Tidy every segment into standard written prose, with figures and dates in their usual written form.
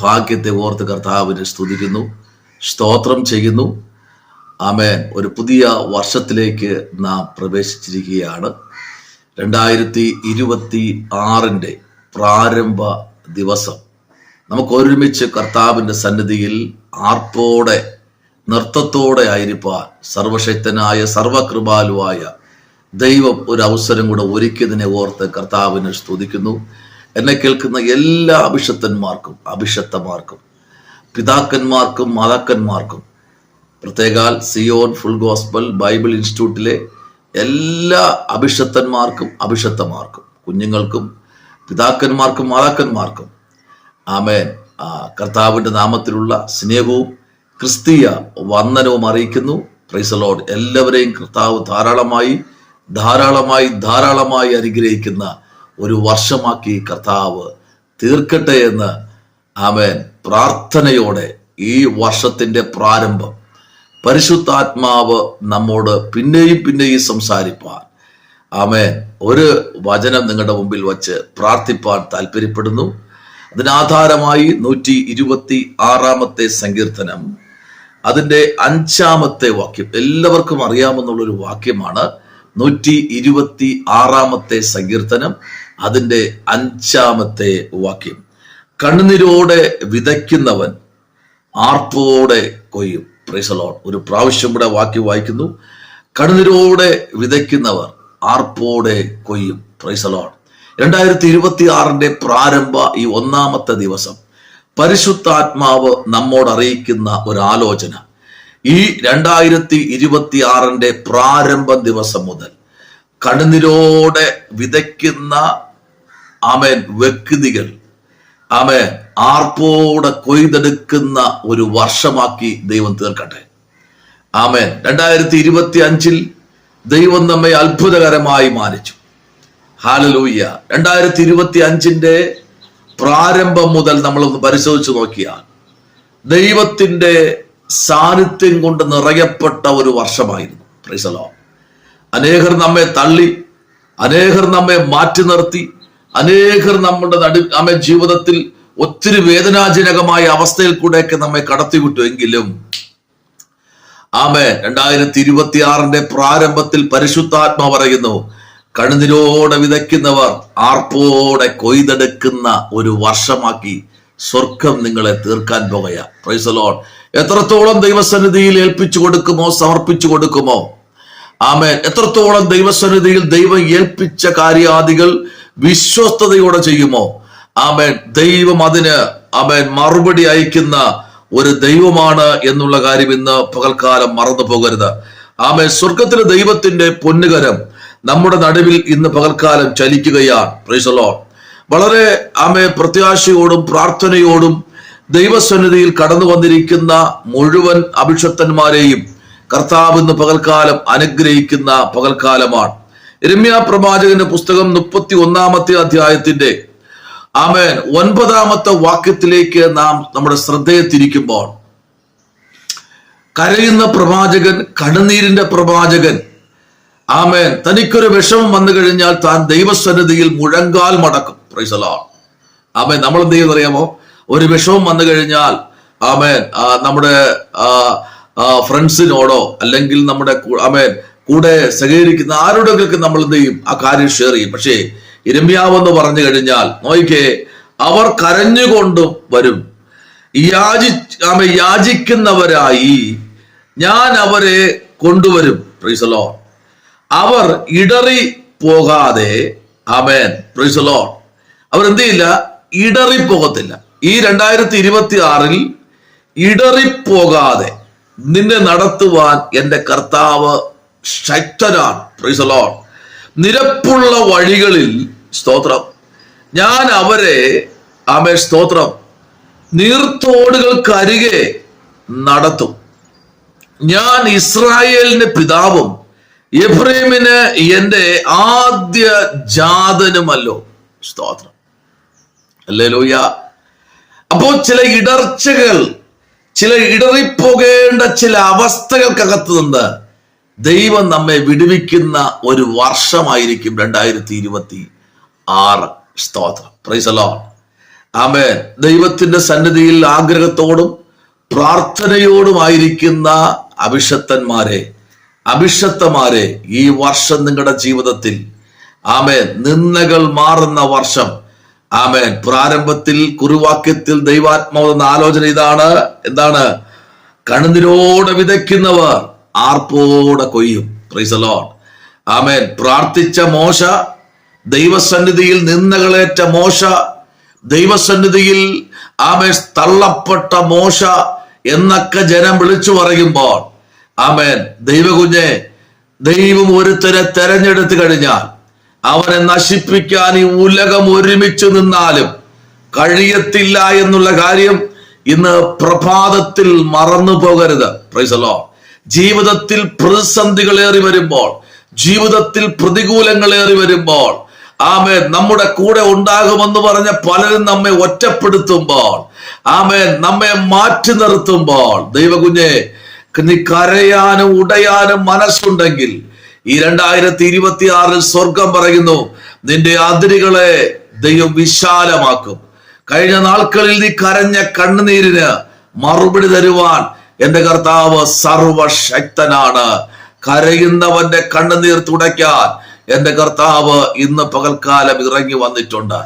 ഭാഗ്യത്തെ ഓർത്ത് കർത്താവിനെ സ്തുതിക്കുന്നു, സ്തോത്രം ചെയ്യുന്നു. ആമേൻ. ഒരു പുതിയ വർഷത്തിലേക്ക് നാം പ്രവേശിച്ചിരിക്കുകയാണ്. 2026 പ്രാരംഭ ദിവസം നമുക്ക് ഒരുമിച്ച് കർത്താവിൻ്റെ സന്നിധിയിൽ ആർപ്പോടെ നൃത്തത്തോടെ ആയിരിക്കാൻ സർവശക്തനായ സർവകൃപാലുവായ ദൈവം ഒരു അവസരം കൂടെ ഒരുക്കിയതിനെ ഓർത്ത് കർത്താവിനെ സ്തുതിക്കുന്നു. എന്നെ കേൾക്കുന്ന എല്ലാ അഭിഷക്തന്മാർക്കും പിതാക്കന്മാർക്കും മാതാക്കന്മാർക്കും പ്രത്യേകാൽ സിയോൻ ഫുൾ ഗോസ്പൽ ബൈബിൾ ഇൻസ്റ്റിറ്റ്യൂട്ടിലെ എല്ലാ അഭിഷക്തന്മാർക്കും കുഞ്ഞുങ്ങൾക്കും പിതാക്കന്മാർക്കും മാതാക്കന്മാർക്കും ആമേൻ കർത്താവിൻ്റെ നാമത്തിലുള്ള സ്നേഹവും ക്രിസ്തീയ വന്ദനവും അറിയിക്കുന്നു. Price the Lord. എല്ലാവരെയും കർത്താവ് ധാരാളമായി അനുഗ്രഹിക്കുന്ന ഒരു വർഷമാക്കി കർത്താവ് തീർക്കട്ടെ എന്ന് ആമേൻ പ്രാർത്ഥനയോടെ ഈ വർഷത്തിന്റെ പ്രാരംഭം പരിശുദ്ധാത്മാവ് നമ്മോട് പിന്നെയും സംസാരിപ്പാൻ ആമേൻ ഒരു വചനം നിങ്ങളുടെ മുമ്പിൽ വച്ച് പ്രാർത്ഥിപ്പാൻ താല്പര്യപ്പെടുന്നു. അതിനാധാരമായി 126 സങ്കീർത്തനം അതിൻ്റെ 5 വാക്യം എല്ലാവർക്കും അറിയാമെന്നുള്ളൊരു വാക്യമാണ്. 126 സങ്കീർത്തനം അതിൻ്റെ 5 വാക്യം. കണ്ണുനീരോടെ വിതയ്ക്കുന്നവൻ ആർപ്പോടെ കൊയ്യും. Praise the lord. ഒരു പ്രാവശ്യം കൂടെ വാക്യം വായിക്കുന്നു. കണ്ണുനീരോടെ വിതയ്ക്കുന്നവർ ആർപ്പോടെ കൊയ്യും. Praise the Lord. 2026 പ്രാരംഭ ഈ 1 ദിവസം പരിശുദ്ധാത്മാവ് നമ്മോട് അറിയിക്കുന്ന ഒരു ആലോചന. ഈ 2026 പ്രാരംഭ ദിവസം മുതൽ കണ്ണുനീരോടെ വിതയ്ക്കുന്ന ആമേൻ വ്യക്തികൾ ആമേൻ ആർപ്പോടെ കൊയ്തെടുക്കുന്ന ഒരു വർഷമാക്കി ദൈവം തീർക്കട്ടെ. ആമേൻ. 2025 ദൈവം നമ്മെ അത്ഭുതകരമായി മാനിച്ചു. ഹല്ലേലൂയ. 2025 പ്രാരംഭം മുതൽ നമ്മളൊന്ന് പരിശോധിച്ച് നോക്കിയാൽ ദൈവത്തിന്റെ സാന്നിധ്യം കൊണ്ട് നിറയപ്പെട്ട ഒരു വർഷമായിരുന്നു. Price the Lord. അനേകർ നമ്മെ തള്ളി, അനേകർ നമ്മെ മാറ്റി നിർത്തി, അനേകർ നമ്മുടെ ജീവിതത്തിൽ ഒത്തിരി വേദനാജനകമായ അവസ്ഥയിൽ കൂടെയൊക്കെ നമ്മെ കടത്തിവിട്ടു. എങ്കിലും ആമേൻ 2026 പ്രാരംഭത്തിൽ പരിശുദ്ധാത്മ പറയുന്നു, കണ്ണുനീരോടെ വിതയ്ക്കുന്നവർ ആർപ്പോടെ കൊയ്തെടുക്കുന്ന ഒരു വർഷമാക്കി സ്വർഗം നിങ്ങളെ തീർക്കാൻ പോകുക. Price the Lord. എത്രത്തോളം ദൈവസന്നിധിയിൽ ഏൽപ്പിച്ചു കൊടുക്കുമോ, സമർപ്പിച്ചു കൊടുക്കുമോ, ആമേൻ, എത്രത്തോളം ദൈവസന്നിധിയിൽ ദൈവം ഏൽപ്പിച്ച കാര്യാദികൾ വിശ്വസ്തയോടെ ചെയ്യുമോ, ആമേൻ, ദൈവം അതിന് ആമേൻ മറുപടി അയക്കുന്ന ഒരു ദൈവമാണ് എന്നുള്ള കാര്യം ഇന്ന് പകൽക്കാലം മറന്നു പോകരുത്. ആമേൻ. സ്വർഗത്തിലെ ദൈവത്തിന്റെ പൊന്നുകരം നമ്മുടെ നടുവിൽ ഇന്ന് പകൽക്കാലം ചലിക്കുകയാണ്. Price the Lord. വളരെ ആമേൻ പ്രത്യാശയോടും പ്രാർത്ഥനയോടും ദൈവസന്നിധിയിൽ കടന്നു വന്നിരിക്കുന്ന മുഴുവൻ അഭിഷക്തന്മാരെയും കർത്താവ് ഇന്ന് പകൽക്കാലം അനുഗ്രഹിക്കുന്ന പകൽക്കാലമാണ്. യിരെമ്യാ പ്രവാചകന്റെ പുസ്തകം 31 അധ്യായത്തിന്റെ ആമേൻ 9 വാക്യത്തിലേക്ക് നാം നമ്മുടെ ശ്രദ്ധയെ തിരിക്കുമ്പോൾ കരയുന്ന പ്രവാചകൻ, കണ്ണുനീരിന്റെ പ്രവാചകൻ, ആമേൻ, തനിക്കൊരു വിഷമം വന്നു കഴിഞ്ഞാൽ താൻ ദൈവസന്നിധിയിൽ മുഴങ്കാൽ മടക്കും. Praise the lord. ആമേൻ. നമ്മൾ എന്ത് ചെയ്യുന്ന അറിയാമോ? ഒരു വിഷമം വന്നു കഴിഞ്ഞാൽ ആമേൻ നമ്മുടെ ഫ്രണ്ട്സിനോടോ അല്ലെങ്കിൽ നമ്മുടെ ആമേൻ കൂടെ സഹകരിക്കുന്ന ആരോടെങ്കിലും നമ്മൾ എന്ത് ചെയ്യും? ആ കാര്യം ഷെയർ ചെയ്യും. പക്ഷേ യിരെമ്യാവെന്ന് പറഞ്ഞു കഴിഞ്ഞാൽ നോയിക്കേ, അവർ കരഞ്ഞുകൊണ്ടും വരും, യാചിക്കുന്നവരായി ഞാൻ അവരെ കൊണ്ടുവരും. Praise the lord. അവർ ഇടറി പോകാതെ ആമേൻ. Praise the lord. അവർ എന്ത് ചെയ്യില്ല? ഇടറിപ്പോകത്തില്ല. ഈ 2026 ഇടറിപ്പോകാതെ നിന്നെ നടത്തുവാൻ എൻ്റെ കർത്താവ് ശക്തനാണ്. Price the Lord. നിരപ്പുള്ള വഴികളിൽ സ്തോത്രം ഞാൻ അവരെ ആമേൻ സ്തോത്രം നീർത്തോടുകൾക്കരികെ നടത്തും. ഞാൻ ഇസ്രായേലിന്റെ പിതാവും എഫ്രൈമിന് എൻ്റെ ആദ്യ ജാതനുമല്ലോ. സ്തോത്രം. ഹല്ലേലൂയ. അപ്പോൾ ചില ഇടർച്ചകൾ, ചില ഇടറിപ്പോകേണ്ട ചില അവസ്ഥകൾക്കകത്ത് നിന്ന് ദൈവം നമ്മെ വിടുവിക്കുന്ന ഒരു വർഷമായിരിക്കും 2026. സ്തോത്രം. Price the lord. ആമേൻ, ദൈവത്തിന്റെ സന്നിധിയിൽ ആഗ്രഹത്തോടും പ്രാർത്ഥനയോടുമായിരിക്കുന്ന അഭിഷക്തന്മാരെ ഈ വർഷം നിങ്ങളുടെ ജീവിതത്തിൽ ആമേൻ, നിന്ദകൾ മാറുന്ന വർഷം. ആമേൻ. പ്രാരംഭത്തിൽ കുറുവാക്യത്തിൽ ദൈവാത്മാവ് എന്ന ആലോചന ഇതാണ്. എന്താണ്? കണ്ണുനീരോടെ വിതയ്ക്കുന്നവർ ആർപ്പോടെ കൊയ്യും. Praise the lord. ആമേൻ. പ്രാർത്ഥിച്ച മോശ, ദൈവസന്നിധിയിൽ നിന്ദകളേറ്റ മോശ, ദൈവസന്നിധിയിൽ ആമേൻ തള്ളപ്പെട്ട മോശ എന്നൊക്കെ ജനം വിളിച്ചു പറയുമ്പോൾ, ആമേൻ, ദൈവകുഞ്ഞെ, ദൈവം ഒരുത്തരെ തെരഞ്ഞെടുത്തു കഴിഞ്ഞാൽ അവനെ നശിപ്പിക്കാൻ ഈ ഉലകം ഒരുമിച്ച് നിന്നാലും കഴിയത്തില്ല എന്നുള്ള കാര്യം ഇന്ന് പ്രഭാതത്തിൽ മറന്നു പോകരുത്. Price the Lord. ജീവിതത്തിൽ പ്രതിസന്ധികളേറി വരുമ്പോൾ, ജീവിതത്തിൽ പ്രതികൂലങ്ങളേറി വരുമ്പോൾ, ആമേൻ, നമ്മുടെ കൂടെ ഉണ്ടാകുമെന്ന് പറഞ്ഞ പലരും നമ്മെ ഒറ്റപ്പെടുത്തുമ്പോൾ, ആമേൻ, നമ്മെ മാറ്റി നിർത്തുമ്പോൾ, ദൈവകുഞ്ഞെ, നീ കരയാനും ഉടയാനും മനസ്സുണ്ടെങ്കിൽ ഈ 2026 സ്വർഗം പറയുന്നു, നിന്റെ അതിരുകളെ ദൈവം വിശാലമാക്കും. കഴിഞ്ഞ നാൾക്കളിൽ നീ കരഞ്ഞ കണ്ണുനീരിന് മറുപടി തരുവാൻ എന്റെ കർത്താവ് സർവശക്തനാണ്. കരയുന്നവന്റെ കണ്ണുനീർ തുടയ്ക്കാൻ എന്റെ കർത്താവ് ഇന്ന് പകൽക്കാലം ഇറങ്ങി വന്നിട്ടുണ്ട്.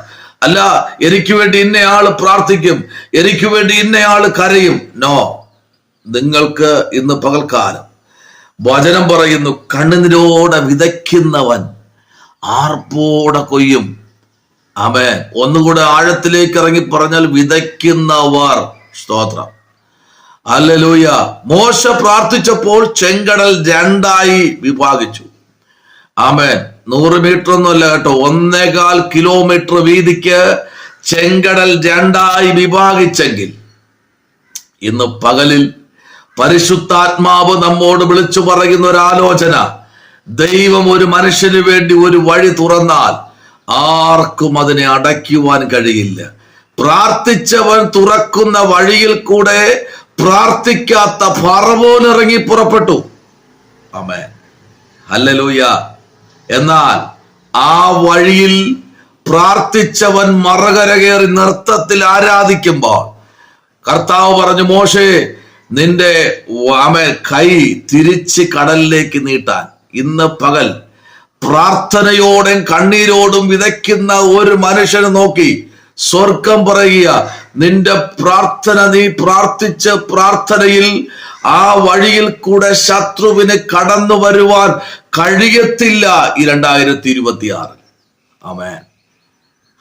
അല്ല, എനിക്ക് വേണ്ടി ഇന്നയാള് പ്രാർത്ഥിക്കും, എനിക്ക് വേണ്ടി ഇന്നയാള് കരയും. നോ, നിങ്ങൾക്ക് ഇന്ന് പകൽക്കാലം വചനം പറയുന്നു, കണ്ണുനീരോടെ വിതയ്ക്കുന്നവൻ ആർപ്പോടെ കൊയ്യും. ആമേൻ. ഒന്നുകൂടെ ആഴത്തിലേക്ക് ഇറങ്ങി പറഞ്ഞാൽ വിതയ്ക്കുന്നവർ. സ്തോത്രം. ഹല്ലേലൂയ. മോശ പ്രാർത്ഥിച്ചപ്പോൾ ചെങ്കടൽ 2 വിഭാഗിച്ചു. ആമേൻ. 100 മീറ്റർ ഒന്നുമല്ല കേട്ടോ, 1.25 കിലോമീറ്റർ വീതിക്ക് ചെങ്കടൽ 2 വിഭാഗിച്ചെങ്കിൽ ഇന്ന് പകലിൽ പരിശുദ്ധാത്മാവ് നമ്മോട് വിളിച്ചു പറയുന്ന ഒരു ആലോചന, ദൈവം ഒരു മനുഷ്യന് വേണ്ടി ഒരു വഴി തുറന്നാൽ ആർക്കും അതിനെ അടയ്ക്കുവാൻ കഴിയില്ല. പ്രാർത്ഥിച്ചവൻ തുറക്കുന്ന വഴിയിൽ കൂടെ പ്രാർത്ഥിക്കാത്ത ഫറവോൻ ഇറങ്ങി പുറപ്പെട്ടു. ആമേൻ. ഹല്ലേലൂയ. എന്നാൽ ആ വഴിയിൽ പ്രാർത്ഥിച്ചവൻ മറകര കയറി നൃത്തത്തിൽ ആരാധിക്കുമ്പോൾ കർത്താവ് പറഞ്ഞു, മോശേ, നിന്റെ കൈ തിരിച്ച് കടലിലേക്ക് നീട്ടാൻ. ഇന്ന് പകൽ പ്രാർത്ഥനയോടും കണ്ണീരോടും വിതയ്ക്കുന്ന ഒരു മനുഷ്യനെ നോക്കി സ്വർഗം പറയുക, നിന്റെ പ്രാർത്ഥന, നീ പ്രാർത്ഥിച്ച പ്രാർത്ഥനയിൽ ആ വഴിയിൽ കൂടെ ശത്രുവിന് കടന്നു വരുവാൻ കഴിയത്തില്ല ഈ 2026. ആമേൻ.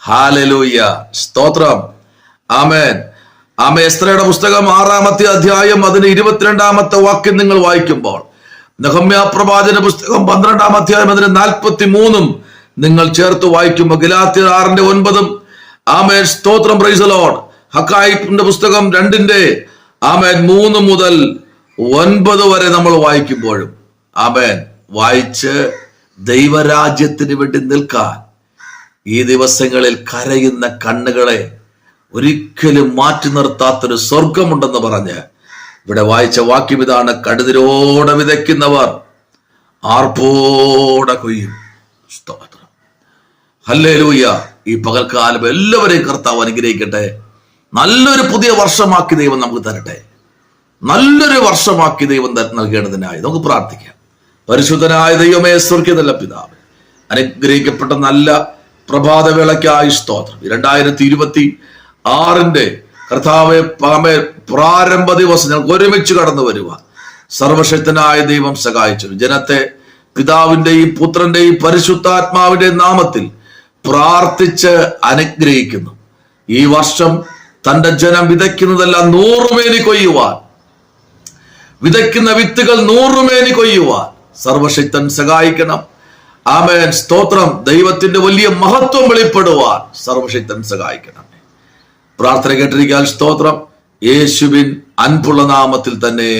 ഹല്ലേലൂയ. സ്തോത്രം. ആമേൻ. എസ്തേരുടെ പുസ്തകം 6-ാമത്തെ അധ്യായം അതിന് 22-ാമത്തെ വാക്യം നിങ്ങൾ വായിക്കുമ്പോൾ, നെഹമ്യാ പ്രവാചന പുസ്തകം 12-ാം അധ്യായം അതിന് 43 നിങ്ങൾ ചേർത്ത് വായിക്കുമ്പോൾ, ഗലാത്യർ 6:9, ആമേൻ, സ്തോത്രം, പ്രൈസ് ദി ലോർഡ്. ഹഗായിയുടെ പുസ്തകം 2 ആമേൻ 3 മുതൽ 9 വരെ നമ്മൾ വായിക്കുമ്പോഴും, ആമേൻ, വായിച്ച് ദൈവരാജ്യത്തിന് വേണ്ടി നിൽക്കാൻ ഈ ദിവസങ്ങളിൽ കരയുന്ന കണ്ണുകളെ ഒരിക്കലും മാറ്റി നിർത്താത്തൊരു സ്വർഗമുണ്ടെന്ന് പറഞ്ഞ് ഇവിടെ വായിച്ച വാക്യം ഇതാണ്, കണ്ണുനീരോടെ വിതയ്ക്കുന്നവർ ആർപ്പോടെ കൊയ്യും. സ്തോത്രം. ഹല്ലേലൂയ. ഈ പകൽക്കാലം എല്ലാവരെയും കർത്താവ് അനുഗ്രഹിക്കട്ടെ. നല്ലൊരു പുതിയ വർഷമാക്കി ദൈവം നമുക്ക് തരട്ടെ. നല്ലൊരു വർഷമാക്കി ദൈവം നൽകേണ്ടതിനായി നമുക്ക് പ്രാർത്ഥിക്കാം. പരിശുദ്ധനായ ദൈവമേ, സ്വർഗ്ഗീയ നല്ല പിതാവേ, അനുഗ്രഹിക്കപ്പെട്ട നല്ല പ്രഭാതവേളയ്ക്കായി സ്തോത്രം. 2026 കർത്താവെ പ്രാരംഭ ദിവസം ഞങ്ങൾക്ക് ഒരുമിച്ച് കടന്നു വരുവാൻ സർവശക്തനായ ദൈവം സഹായിച്ചു. ജനത്തെ പിതാവിന്റെയും പുത്രന്റെയും പരിശുദ്ധാത്മാവിന്റെയും നാമത്തിൽ പ്രാർത്ഥിച്ച് അനുഗ്രഹിക്കുന്നു. ഈ വർഷം തന്റെ ജനം വിതയ്ക്കുന്നതെല്ലാം 100 മേനി കൊയ്യുവാൻ, വിതയ്ക്കുന്ന വിത്തുകൾ 100 മേനി കൊയ്യുവാൻ സർവശക്തൻ സഹായിക്കണം. ആമേൻ. സ്തോത്രം. ദൈവത്തിന്റെ വലിയ മഹത്വം വെളിപ്പെടുവാൻ സർവശക്തൻ സഹായിക്കണം. പ്രാർത്ഥന കേട്ടിരിക്കാൻ സ്തോത്രം. യേശുവിൻ അൻപുള്ള നാമത്തിൽ തന്നെ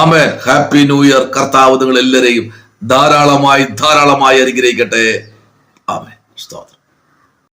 ആമേൻ. Happy new year. കർത്താവ് നിങ്ങൾ എല്ലാവരെയും ധാരാളമായി അനുഗ്രഹിക്കട്ടെ. ആമേൻ. സ്തോത്രം.